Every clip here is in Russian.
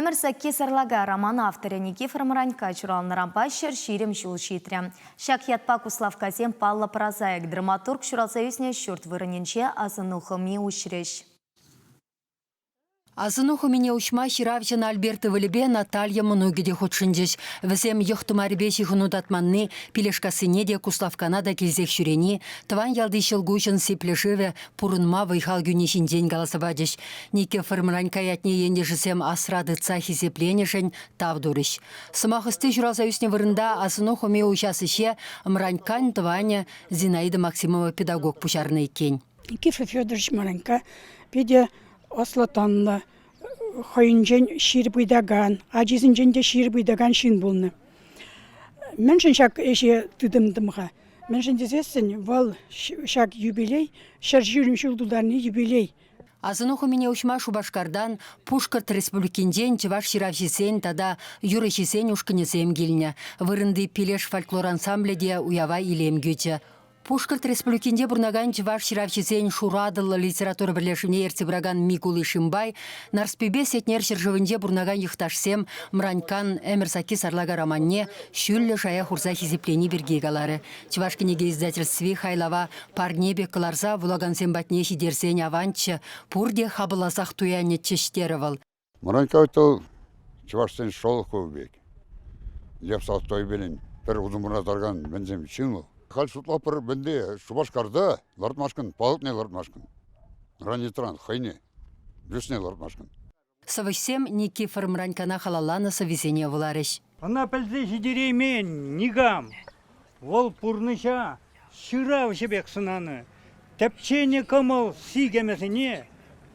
Әмір Сәкке сарлага роман авторы Никифор Мранька чуралнырампа ширим шул шитря. Шакьятпа Куславказем Палла Прозаик, драматург Шуралсоюзне шурт вырыненче азынухыми ушреш. Азынуху меня ушма ширавчан Альберта Валебе Наталья Многиде худшиндеш. Весем йохтумарбеши хунудатманны пилешкасыне де Куславканада килзех шурени, тван ялды шелгушын сеплешеве пурынма вайхал гюнешин день голосовадеш. Никифор Мранька ятне ендешесем асрады цахи сепленешен тавдурыш. Самахысты Шуралсоюзне вырында азынуху меня ушасыше Мранькан тваня Зинаида Максимова педагог пушарный кен. Никифор Федорович Мранька педе Ослатанны, хойынжен шир бұйдаған, ажизінжен де шир бұйдаған шин болны. Меншін шак еше тыдымдымға. Меншін дезесін, вал шак юбилей, шар жүрім шылдударны юбилей. Азынуху меня ушма Шубашкардан Пушкарт республикинден чеваш ширавшисен тада юрышисен ушкынесем гильня. Вырынды пилеш фольклор ансамбледе уява илем гюче. Пушкарт республикинде бурнаган чеваш ширавчисен шурадылы литература бірлешіне ерцебраган Микулы Шимбай, нарспебе сетнер шыржывынде бурнаган юхташсем Мранькан Эмерсаки сарлага романне шүллі шая хурса хизеплени бергегалары. Чевашкинеге издательстве хайлава парнебе кыларса вулагансем батне шидерсен аванчы пурде хабыласақ туяне чештерывал. Мранька өтіл чевашсен шолық көбек. Лепсал той белін бір ұзымына тарған бензем чын Хал шутлапыр бенде Шубашкарда лартмашкын, палытне лартмашкын. Ранитран, хайне, брюсне лартмашкын. Савышсем Никифор Мранькана халалана совезение выларыш. Ана пәлзе жидереймен, нигам. Ол пурныша, шырав жебек сынаны. Тәпчене камал сигемесіне,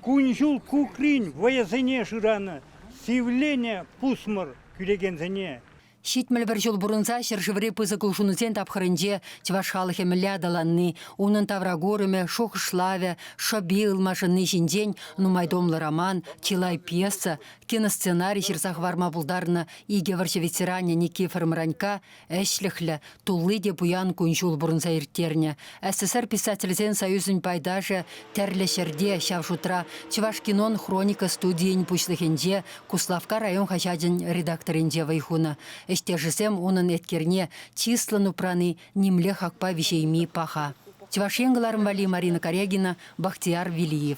күншул кукрин ваясыне шыраны. Сивлене пусмыр күлегензіне. Шитмел бір жыл бұрынса шыршывыры пызы күлшунызен тапқырынже чеваш халықы мілядаланны, унын таврагорыме, шоқышлаве, шобил машынны жинден, нумайдомлы роман, чилай пьеса, киносценарий шырсақ варма бұлдарны иге варшы ветеране Никифор Мранька әшліхлі тулы де буян күншул бұрынса ертерне. СССР писательзен союзын пайдажы тәрлі шерде шавшутра чеваш кинон хроника студиен пучлыхенде Куславка район хачадын редакторенде вайхуна. Эштежесем унын эткерне числану праны немле хакпа вишейми паха. Чевашенгаларым вали Марина Корягина, Бахтияр Вилиев.